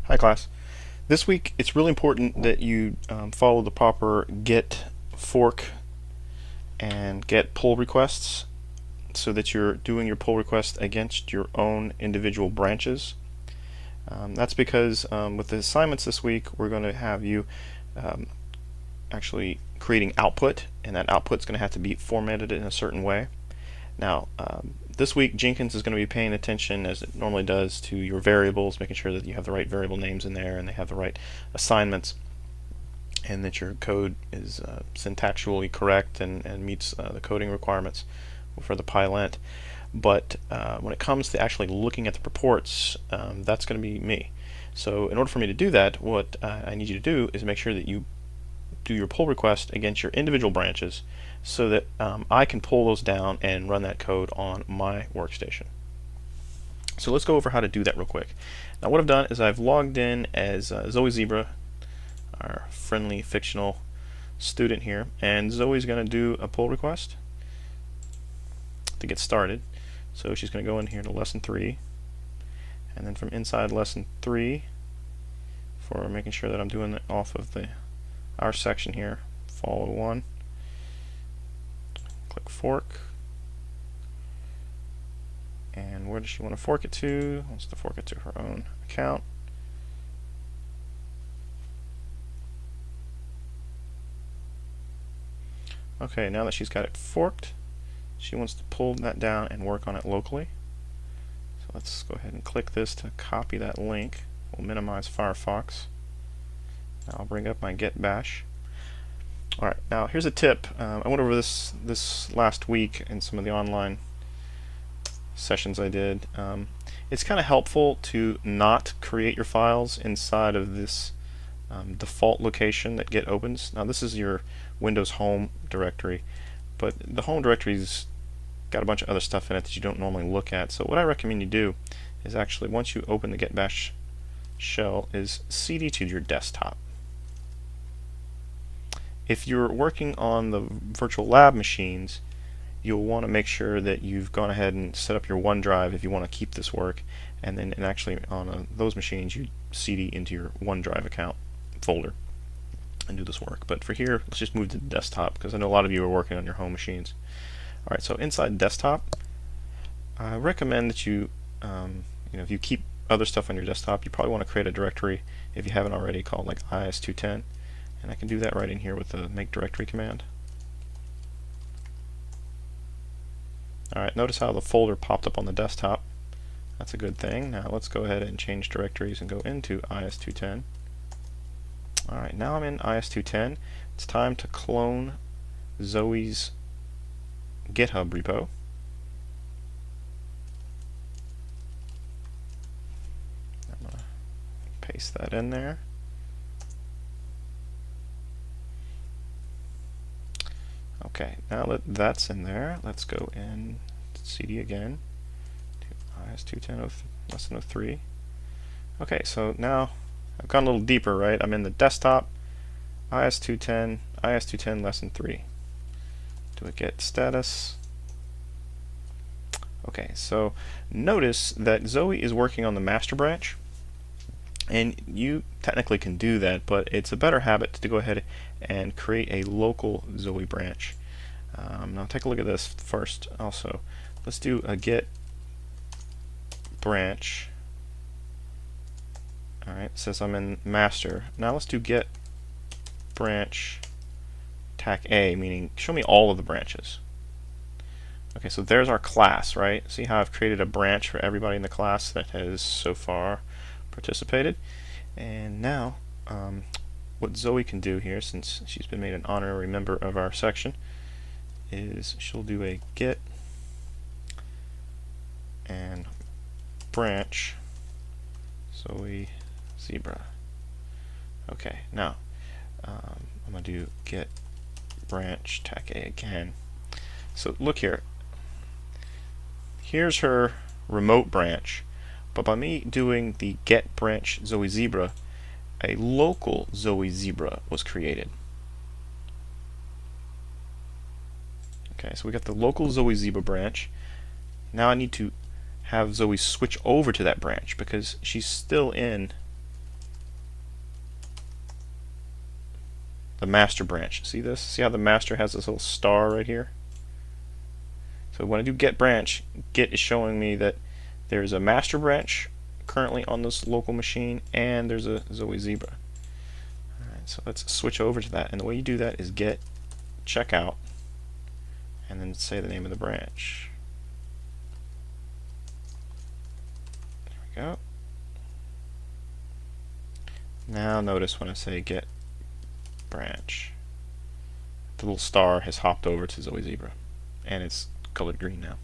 Hi class. This week it's really important that you follow the proper get, fork, and get pull requests so that you're doing your pull request against your own individual branches. That's because with the assignments this week we're going to have you um, actually creating output, and that output is going to have to be formatted in a certain way. Now, this week Jenkins is going to be paying attention, as it normally does, to your variables, making sure that you have the right variable names in there and they have the right assignments, and that your code is syntactically correct and meets the coding requirements for the PyLint. But when it comes to actually looking at the reports, that's going to be me. So in order for me to do that, what I need you to do is make sure that you do your pull request against your individual branches so that I can pull those down and run that code on my workstation. So let's go over how to do that real quick. Now what I've done is I've logged in as Zoe Zebra, our friendly fictional student here, and Zoe's going to do a pull request to get started. So she's going to go in here to lesson 3, and then from inside lesson 3, for making sure that I'm doing it off of our section here, follow 1, click fork, and where does she want to fork it to? Wants to fork it to her own account. Okay, now that she's got it forked, she wants to pull that down and work on it locally. So let's go ahead and click this to copy that link. We'll minimize Firefox. Now I'll bring up my get bash. Alright, now here's a tip. I went over this last week in some of the online sessions I did. It's kind of helpful to not create your files inside of this default location that Git opens. Now this is your Windows home directory, but the home directory's got a bunch of other stuff in it that you don't normally look at. So what I recommend you do is actually, once you open the Git bash shell, is cd to your desktop. If you're working on the virtual lab machines, you'll want to make sure that you've gone ahead and set up your OneDrive if you want to keep this work, and then actually on those machines you cd into your OneDrive account folder and do this work. But for here, let's just move to the desktop because I know a lot of you are working on your home machines. Alright, so inside desktop, I recommend that you, if you keep other stuff on your desktop, you probably want to create a directory, if you haven't already, called like is210. And I can do that right in here with the make directory command. Alright, notice how the folder popped up on the desktop. That's a good thing. Now let's go ahead and change directories and go into is210. Alright, now I'm in is210. It's time to clone Zoe's GitHub repo. I'm going to paste that in there. Okay, now that that's in there, let's go in cd again to is210 lesson 03. Okay, so now I've gone a little deeper, right? I'm in the desktop, is210 lesson 3. Do a get status. Okay, so notice that Zoe is working on the master branch, and you technically can do that, but it's a better habit to go ahead and create a local Zoe branch. Now take a look at this first also. Let's do a get branch. Alright, it says I'm in master. Now let's do get branch tac A, meaning show me all of the branches. Okay, so there's our class, right? See how I've created a branch for everybody in the class that has so far participated. And now what Zoe can do here, since she's been made an honorary member of our section, is she'll do a get and branch Zoe Zebra. Okay, now I'm going to do get branch tac A again. So look here. Here's her remote branch, but by me doing the get branch Zoe Zebra, a local Zoe Zebra was created. Okay, so we got the local Zoe Zebra branch. Now I need to have Zoe switch over to that branch because she's still in the master branch. See this? See how the master has this little star right here? So when I do get branch, get is showing me that there's a master branch currently on this local machine, and there's a Zoe Zebra. Alright, so let's switch over to that. And the way you do that is get checkout, and then say the name of the branch. There we go. Now notice when I say get branch, the little star has hopped over to Zoe Zebra, and it's colored green now.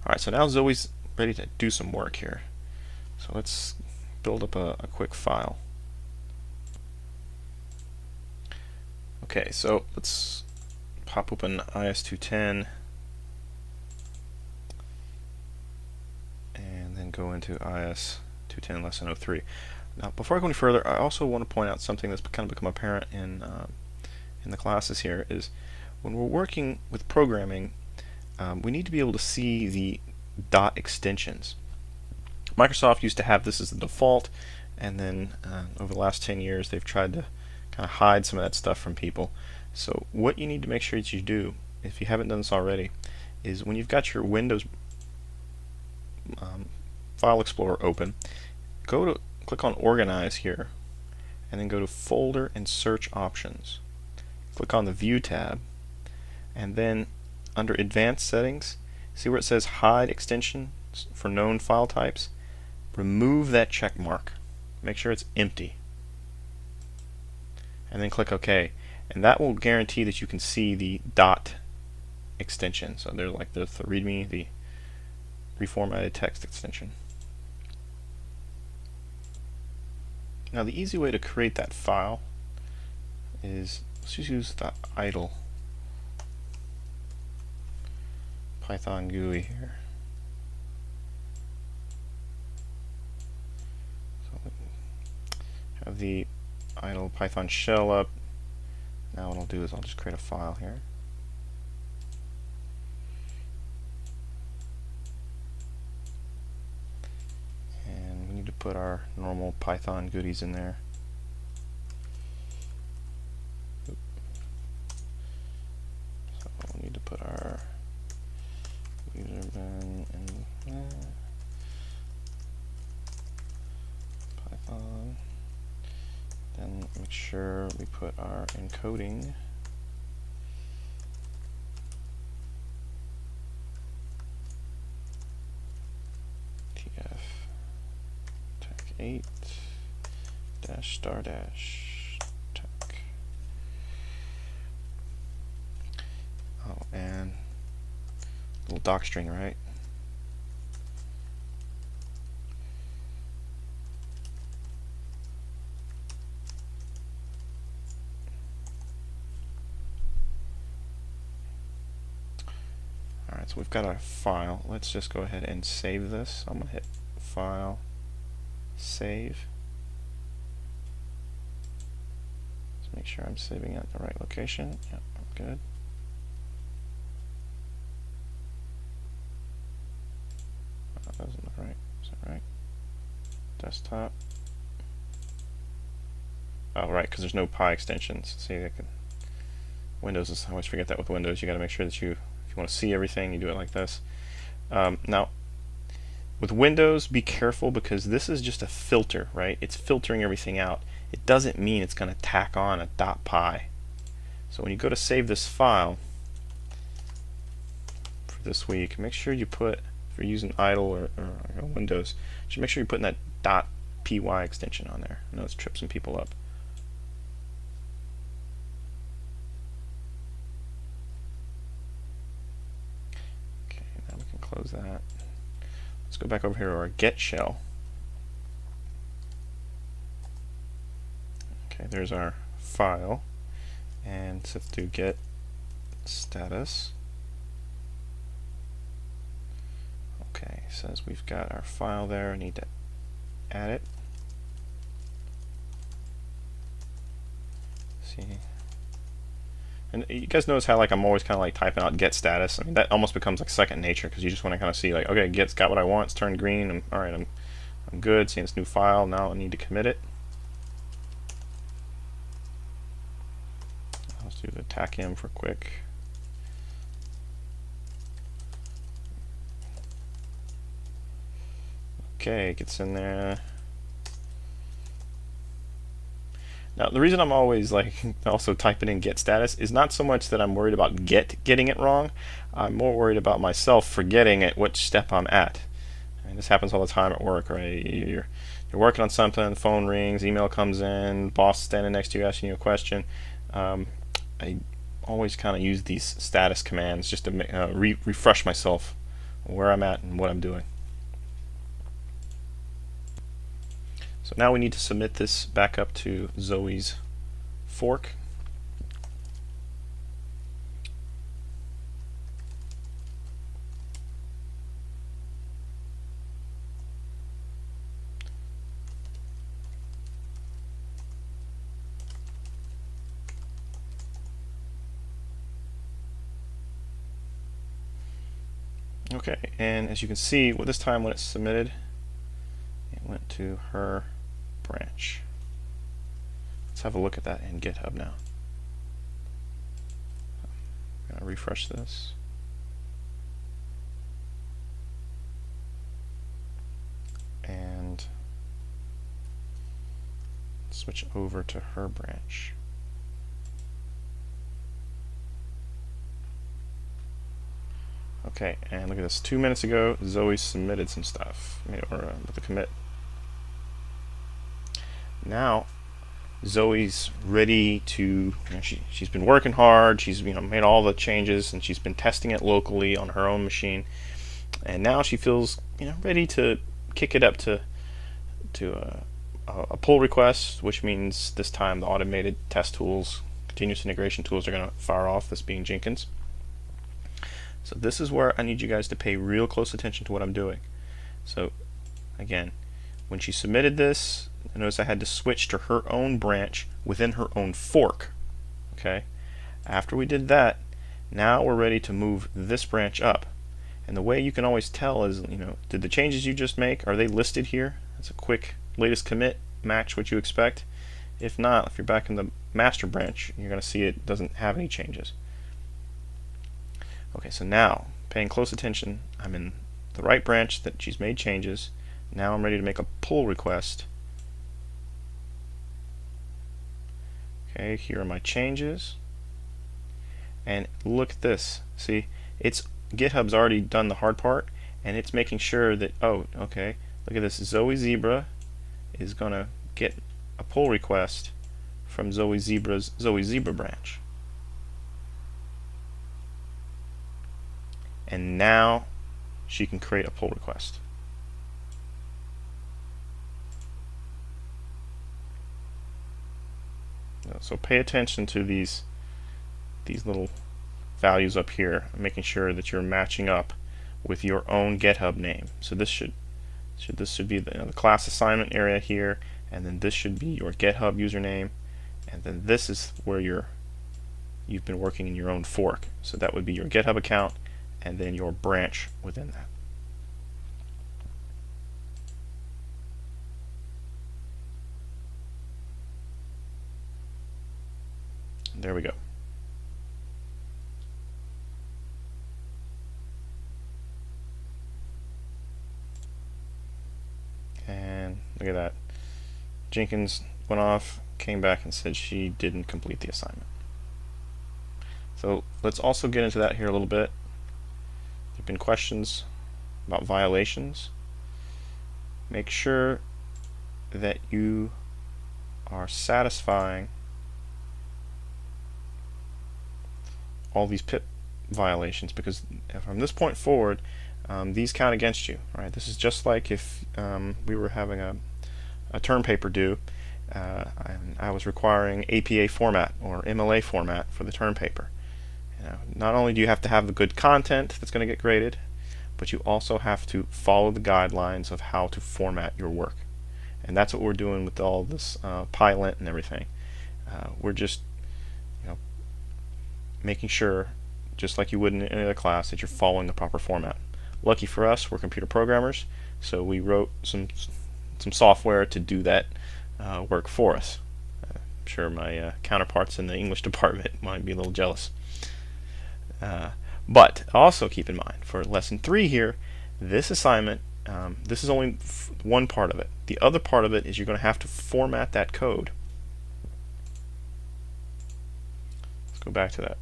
Alright, so now Zoe's ready to do some work here. So let's build up a quick file. Okay, so let's pop open IS210 and then go into IS210 lesson 03. Now, before I go any further, I also want to point out something that's kind of become apparent in the classes here is when we're working with programming, we need to be able to see the dot extensions. Microsoft used to have this as the default, and then over the last 10 years they've tried to kind of hide some of that stuff from people. So what you need to make sure that you do, if you haven't done this already, is when you've got your Windows File Explorer open, click on Organize here, and then go to Folder and Search Options. Click on the View tab, and then under Advanced Settings, see where it says Hide Extensions for known file types? Remove that check mark. Make sure it's empty. And then click OK. And that will guarantee that you can see the dot extension. So there's the README, the reformatted text extension. Now the easy way to create that file is, let's just use the idle Python GUI here. So have the idle Python shell up. Now what I'll do is I'll just create a file here. And we need to put our normal Python goodies in there. So we need to put our user bin in Python. Then make sure we put our encoding tf tech 8 dash star dash tech. Oh, and a little doc string, right? Alright, so we've got our file. Let's just go ahead and save this. I'm going to hit File, Save. Let's make sure I'm saving at the right location. Yep, good. That doesn't look right. Is that right? Desktop. Oh, right, because there's no Pi extensions. See, Windows is, I always forget that with Windows. You got to make sure that if you want to see everything, you do it like this. Now, with Windows, be careful because this is just a filter, right? It's filtering everything out. It doesn't mean it's going to tack on a .pi. So when you go to save this file for this week, make sure you put, if you're using idle or Windows, you should make sure you're putting that .py extension on there. I know it's tripping some people up. Okay, now we can close that. Let's go back over here to our get shell. Okay, there's our file, and let's do get status. Okay, it says we've got our file there. I need to add it. See, and you guys notice how I'm always kind of typing out get status. I mean, that almost becomes like second nature because you just want to kind of see okay, get's got what I want. It's turned green. All right, I'm good. Seeing this new file. Now I need to commit it. attack him for quick. Okay, gets in there. Now, the reason I'm always like also typing in get status is not so much that I'm worried about getting it wrong. I'm more worried about myself forgetting at which step I'm at. And this happens all the time at work, right? You're working on something, the phone rings, email comes in, boss standing next to you asking you a question. I always kind of use these status commands just to refresh myself where I'm at and what I'm doing. So now we need to submit this back up to Zoe's fork. Okay, and as you can see, this time when it's submitted, it went to her branch. Let's have a look at that in GitHub now. I'm going to refresh this. And switch over to her branch. Okay, and look at this. 2 minutes ago, Zoe submitted some stuff, with a commit. Now, Zoe's ready to. She's been working hard. She's made all the changes, and she's been testing it locally on her own machine. And now she feels ready to kick it up to a pull request, which means this time the automated test tools, continuous integration tools, are going to fire off. This being Jenkins. So this is where I need you guys to pay real close attention to what I'm doing. So again, when she submitted this, notice I had to switch to her own branch within her own fork. Okay. After we did that, now we're ready to move this branch up. And the way you can always tell is, did the changes you just make, are they listed here? That's a quick latest commit, match what you expect. If not, if you're back in the master branch, you're going to see it doesn't have any changes. Okay, so now, paying close attention, I'm in the right branch that she's made changes. Now I'm ready to make a pull request. Okay, here are my changes. And look at this. See, GitHub's already done the hard part, and it's making sure that, oh, okay, look at this. Zoe Zebra is going to get a pull request from Zoe Zebra's Zoe Zebra branch. And now she can create a pull request. So pay attention to these little values up here, making sure that you're matching up with your own GitHub name. So this should be the class assignment area here, and then this should be your GitHub username, and then this is where you've been working in your own fork. So that would be your GitHub account, and then your branch within that. There we go. And look at that. Jenkins went off, came back and said she didn't complete the assignment. So let's also get into that here a little bit. There have been questions about violations. Make sure that you are satisfying all these pip violations, because from this point forward, these count against you. Right? This is just like if we were having a term paper due, and I was requiring APA format or MLA format for the term paper. Not only do you have to have the good content that's going to get graded, but you also have to follow the guidelines of how to format your work. And that's what we're doing with all this PyLint and everything. We're just making sure, just like you would in any other class, that you're following the proper format. Lucky for us, we're computer programmers, so we wrote some software to do that work for us. sure my counterparts in the English department might be a little jealous. But also keep in mind, for lesson 3 here, this assignment, this is only one part of it. The other part of it is you're going to have to format that code. Let's go back to that.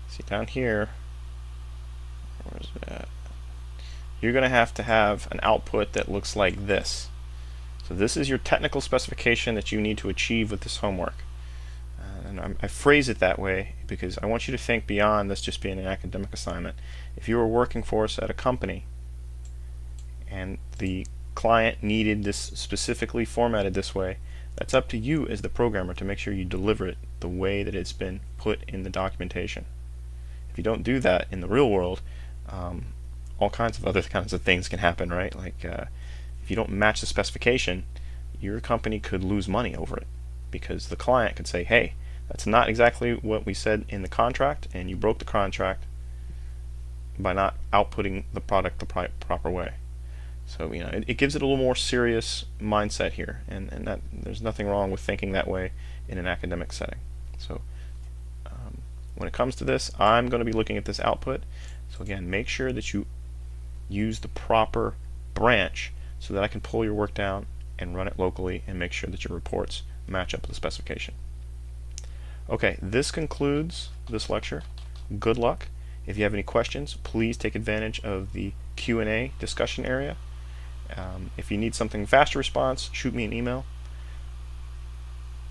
See down here, where's that? You're going to have an output that looks like this. So this is your technical specification that you need to achieve with this homework. And I phrase it that way because I want you to think beyond this just being an academic assignment. If you were working for us at a company and the client needed this specifically formatted this way, that's up to you as the programmer to make sure you deliver it the way that it's been put in the documentation. If you don't do that in the real world, all kinds of other kinds of things can happen, right? Like if you don't match the specification, your company could lose money over it because the client could say, hey, that's not exactly what we said in the contract, and you broke the contract by not outputting the product the proper way. So it gives it a little more serious mindset here, and that there's nothing wrong with thinking that way in an academic setting. So when it comes to this, I'm going to be looking at this output. So again, make sure that you use the proper branch so that I can pull your work down and run it locally and make sure that your reports match up with the specification. Okay, this concludes this lecture. Good luck. If you have any questions, please take advantage of the Q&A discussion area. If you need something faster response, shoot me an email.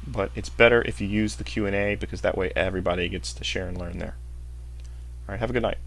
But it's better if you use the Q&A because that way everybody gets to share and learn there. All right, have a good night.